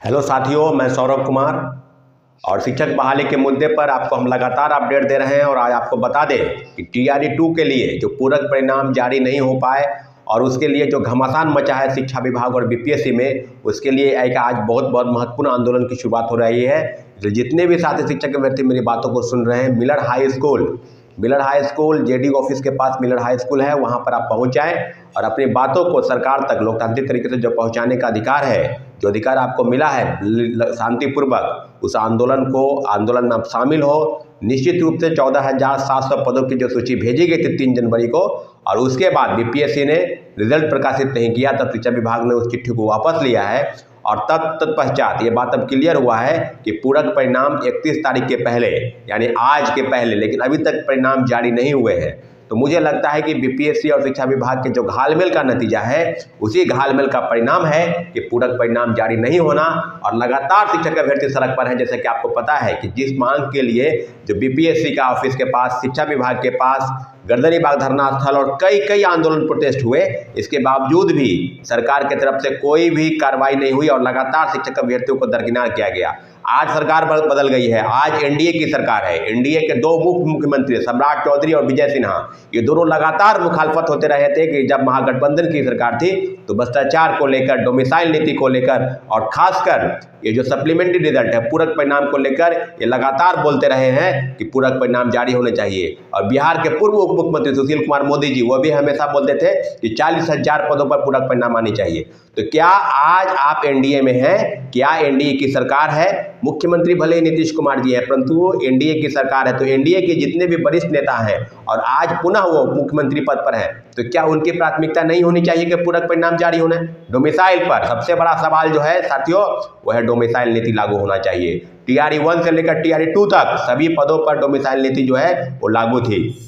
Hello साथियों, मैं सौरभ कुमार और शिक्षक बहाली के मुद्दे पर आपको हम लगातार अपडेट दे रहे हैं। और आज आपको बता दें कि TRE 2 के लिए जो पूरक परिणाम जारी नहीं हो पाए और उसके लिए जो घमासान मचा है शिक्षा विभाग और BPSC में, उसके लिए एक आज बहुत बहुत महत्वपूर्ण आंदोलन की शुरुआत हो रही है। तो जितने भी साथी शिक्षक अभ्यर्थी मेरी बातों को सुन रहे हैं, Miller high school JD office के पास मिलर हाई स्कूल है, वहाँ पर आप पहुँच जाएँ और अपनी बातों को सरकार तक लोकतांत्रिक तरीके से जो पहुँचाने का अधिकार है, जो अधिकार आपको मिला है शांतिपूर्वक, उस आंदोलन में आप शामिल हो। निश्चित रूप से 14,700 पदों की जो सूची भेजी गई थी 3 जनवरी को, और उसके बाद BPSC ने रिजल्ट प्रकाशित नहीं किया, तब शिक्षा विभाग ने उस चिट्ठी को वापस लिया है। और तत्पश्चात ये बात अब क्लियर हुआ है कि पूरक परिणाम 31 तारीख के पहले, यानी आज के पहले, लेकिन अभी तक परिणाम जारी नहीं हुए हैं। तो मुझे लगता है कि BPSC और शिक्षा विभाग के जो घालमेल का नतीजा है, उसी घालमेल का परिणाम है कि पूरक परिणाम जारी नहीं होना। और लगातार शिक्षक अभ्यर्थी सड़क पर हैं, जैसे कि आपको पता है कि जिस मांग के लिए जो BPSC का ऑफिस के पास, शिक्षा विभाग के पास गर्दनी बाग धरना स्थल और कई आंदोलन प्रोटेस्ट हुए, इसके बावजूद भी सरकार की तरफ से कोई भी कार्रवाई नहीं हुई और लगातार शिक्षक अभ्यर्थियों को दरकिनार किया गया। आज सरकार बदल गई है, आज NDA की सरकार है। NDA के 2 मुख्यमंत्री सम्राट चौधरी और विजय सिन्हा, ये दोनों लगातार मुखालफत होते रहे थे कि जब महागठबंधन की सरकार थी तो भ्रष्टाचार को लेकर, डोमिसाइल नीति को लेकर और खासकर ये जो सप्लीमेंट्री रिजल्ट है, पूरक परिणाम को लेकर, ये लगातार बोलते रहे हैं कि पूरक परिणाम जारी होने चाहिए। और बिहार के पूर्व उप मुख्यमंत्री सुशील कुमार मोदी जी, वो भी हमेशा बोलते थे कि 40,000 पदों पर पूरक परिणाम आनी चाहिए। तो क्या आज आप NDA में हैं? क्या NDA की सरकार है? मुख्यमंत्री भले ही नीतीश कुमार जी हैं, परंतु वो NDA की सरकार है। तो NDA के जितने भी वरिष्ठ नेता हैं और आज पुनः वो मुख्यमंत्री पद पर हैं, तो क्या उनकी प्राथमिकता नहीं होनी चाहिए कि पूरक परिणाम जारी होना है? डोमिसाइल पर सबसे बड़ा सवाल जो है साथियों, वह है डोमिसाइल नीति लागू होना चाहिए। TRE 1 से लेकर TRE 2 तक सभी पदों पर डोमिसाइल नीति जो है वो लागू थी।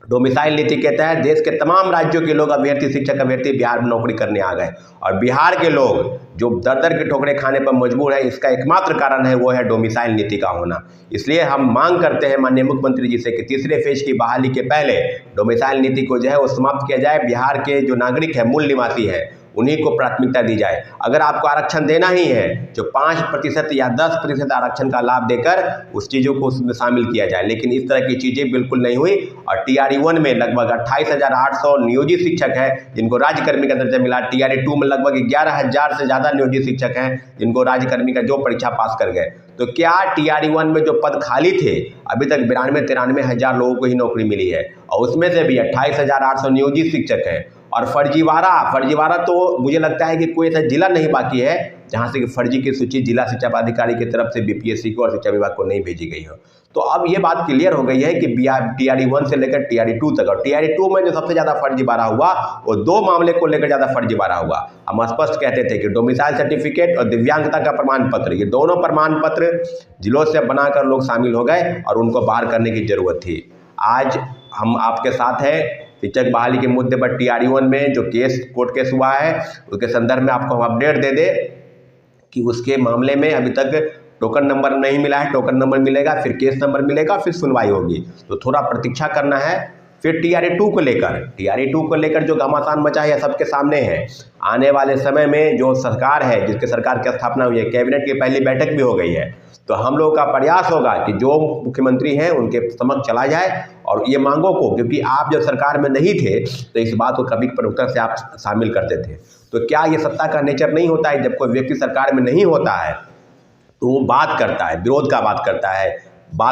डोमिसाइल नीति के तहत देश के तमाम राज्यों के लोग अभ्यर्थी, शिक्षक अभ्यर्थी बिहार में नौकरी करने आ गए। और बिहार के लोग जो दर की ठोकरें खाने पर मजबूर है, इसका एकमात्र कारण है वो है डोमिसाइल नीति का होना। इसलिए हम मांग करते हैं माननीय मुख्यमंत्री जी से कि तीसरे फेज की बहाली के पहले डोमिसाइल नीति को जो है वो समाप्त किया जाए। बिहार के जो नागरिक है, मूल निवासी है, उन्हीं को प्राथमिकता दी जाए। अगर आपको आरक्षण देना ही है, जो 5% या 10% आरक्षण का लाभ देकर उस चीज़ों को उसमें शामिल किया जाए। लेकिन इस तरह की चीज़ें बिल्कुल नहीं हुई। और TRE 1 में लगभग 28,800 नियोजित शिक्षक हैं जिनको राज्यकर्मी का दर्जा मिला। TRE 2 में लगभग 11,000 से ज़्यादा नियोजित शिक्षक हैं जिनको राज्यकर्मी का जो परीक्षा पास कर गए। तो क्या TRE 1 में जो पद खाली थे, अभी तक 92-93 हज़ार लोगों को ही नौकरी मिली है, और उसमें से भी 28,800 नियोजित शिक्षक हैं। और फर्जीवाड़ा तो मुझे लगता है कि कोई ऐसा जिला नहीं बाकी है जहां से फर्जी की सूची जिला शिक्षा पदाधिकारी की तरफ से BPSC को और शिक्षा विभाग को नहीं भेजी गई हो। तो अब ये बात क्लियर हो गई है कि TRE 1 से लेकर TRE 2 तक, और TRE 2 में जो सबसे ज़्यादा फर्जीवाड़ा हुआ वो 2 मामले को लेकर ज़्यादा फर्जीवाड़ा हुआ। हम स्पष्ट कहते थे कि डोमिसाइल सर्टिफिकेट और दिव्यांगता का प्रमाण पत्र, ये दोनों प्रमाण पत्र जिलों से बनाकर लोग शामिल हो गए और उनको बाहर करने की जरूरत थी। आज हम आपके साथ हैं शिक्षक बहाली के मुद्दे पर। TRE 1 में जो कोर्ट केस हुआ है, उसके संदर्भ में आपको हम अपडेट दे दे कि उसके मामले में अभी तक टोकन नंबर नहीं मिला है। टोकन नंबर मिलेगा, फिर केस नंबर मिलेगा, फिर सुनवाई होगी। तो थोड़ा प्रतीक्षा करना है। फिर TRE 2 को लेकर जो घमासान मचा है सबके सामने है। आने वाले समय में जो सरकार है, जिसके सरकार की स्थापना हुई है, कैबिनेट की पहली बैठक भी हो गई है, तो हम लोगों का प्रयास होगा कि जो मुख्यमंत्री हैं उनके समक्ष चला जाए और ये मांगों को, क्योंकि आप जब सरकार में नहीं थे तो इस बात को कभी प्रमुखता से आप शामिल करते थे। तो क्या ये सत्ता का नेचर नहीं होता है, जब कोई व्यक्ति सरकार में नहीं होता है तो वो बात करता है, विरोध का बात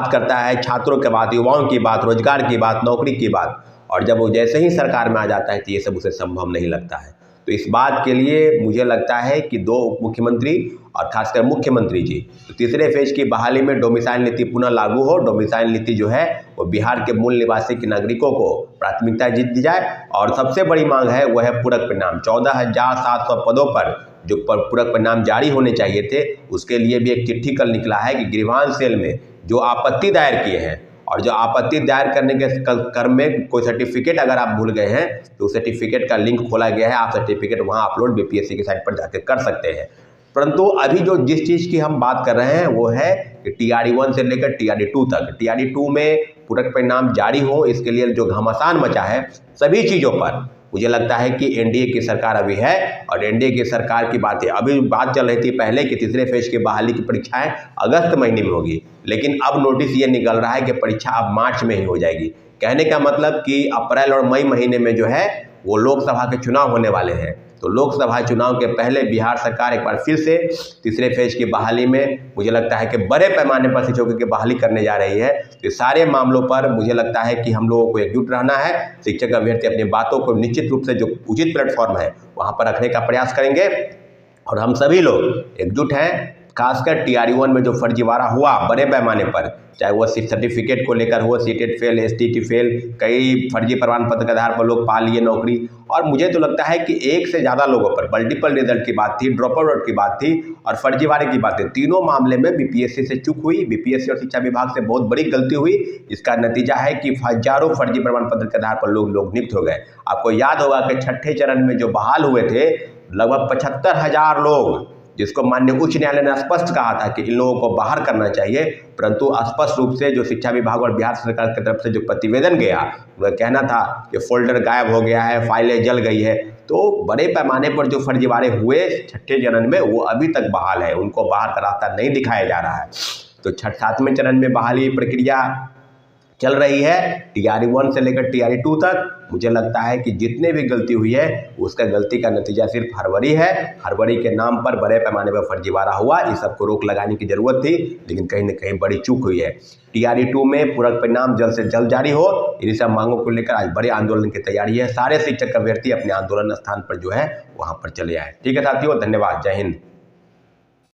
करता है छात्रों के बात, युवाओं की बात, रोजगार की बात, नौकरी की बात। और जब वो जैसे ही सरकार में आ जाता है तो ये सब उसे संभव नहीं लगता है। तो इस बात के लिए मुझे लगता है कि 2 उप मुख्यमंत्री और खासकर मुख्यमंत्री जी, तो तीसरे फेज की बहाली में डोमिसाइल नीति पुनः लागू हो। डोमिसाइल नीति जो है वो बिहार के मूल निवासी के नागरिकों को प्राथमिकता दी जाए। और सबसे बड़ी मांग है वह है पूरक परिणाम। 14,700 पदों पर जो पूरक परिणाम जारी होने चाहिए थे, उसके लिए भी एक चिट्ठी कल निकला है कि गृहवान सेल में जो आपत्ति दायर किए हैं, और जो आपत्ति दायर करने के क्रम में कोई सर्टिफिकेट अगर आप भूल गए हैं तो उस सर्टिफिकेट का लिंक खोला गया है। आप सर्टिफिकेट वहां अपलोड BPSC की साइट पर जाकर कर सकते हैं। परंतु अभी जिस चीज़ की हम बात कर रहे हैं वो है कि TRE 1 से लेकर TRE 2 तक, TRE 2 में पूरक परिणाम जारी हो, इसके लिए जो घमासान मचा है सभी चीज़ों पर, मुझे लगता है कि एनडीए की सरकार अभी है और एनडीए की सरकार की बात है। अभी बात चल रही थी पहले कि तीसरे फेज की बहाली की परीक्षाएं अगस्त महीने में होगी, लेकिन अब नोटिस ये निकल रहा है कि परीक्षा अब मार्च में ही हो जाएगी। कहने का मतलब कि अप्रैल और मई महीने में जो है वो लोकसभा के चुनाव होने वाले हैं। तो लोकसभा चुनाव के पहले बिहार सरकार एक बार फिर से तीसरे फेज की बहाली में मुझे लगता है कि बड़े पैमाने पर शिक्षकों की बहाली करने जा रही है। तो सारे मामलों पर मुझे लगता है कि हम लोगों को एकजुट रहना है। शिक्षक अभ्यर्थी अपनी बातों को निश्चित रूप से जो उचित प्लेटफॉर्म है वहाँ पर रखने का प्रयास करेंगे और हम सभी लोग एकजुट हैं। खासकर TRE 1 में जो फर्जीवाड़ा हुआ बड़े पैमाने पर, चाहे वो सर्टिफिकेट को लेकर हो, सीटेट फेल, STT फेल, कई फर्जी प्रमाण पत्र के आधार पर लोग पा लिए नौकरी, और मुझे तो लगता है कि एक से ज़्यादा लोगों पर मल्टीपल रिजल्ट की बात थी, ड्रॉप आउट की बात थी और फर्जीवाड़े की बात थी। तीनों मामले में BPSC से चूक हुई, BPSC और शिक्षा विभाग से बहुत बड़ी गलती हुई। इसका नतीजा है कि हजारों फर्जी प्रमाण पत्र के आधार पर लोग नियुक्त हो गए। आपको याद होगा कि छठे चरण में जो बहाल हुए थे लगभग 75,000 लोग, जिसको माननीय उच्च न्यायालय ने स्पष्ट कहा था कि इन लोगों को बाहर करना चाहिए, परंतु स्पष्ट रूप से जो शिक्षा विभाग और बिहार सरकार की तरफ से जो प्रतिवेदन गया, वह कहना था कि फोल्डर गायब हो गया है, फाइलें जल गई है। तो बड़े पैमाने पर जो फर्जीवाड़े हुए छठे चरण में वो अभी तक बहाल है, उनको बाहर का रास्ता नहीं दिखाया जा रहा है। तो सातवें चरण में बहाली प्रक्रिया चल रही है, TRE 1 से लेकर TRE 2 तक। मुझे लगता है कि जितने भी गलती हुई है उसका गलती का नतीजा सिर्फ हड़बड़ी है। हड़बड़ी के नाम पर बड़े पैमाने पर फर्जीवाड़ा हुआ, इस सबको रोक लगाने की जरूरत थी, लेकिन कहीं न कहीं बड़ी चूक हुई है। TRE 2 में पूरक परिणाम जल्द से जल्द जारी हो, इन्हीं सब मांगों को लेकर आज बड़े आंदोलन की तैयारी है। सारे शिक्षक अभ्यर्थी अपने आंदोलन स्थान पर जो है वहाँ पर चले आए। ठीक है साथियों, धन्यवाद, जय हिंद।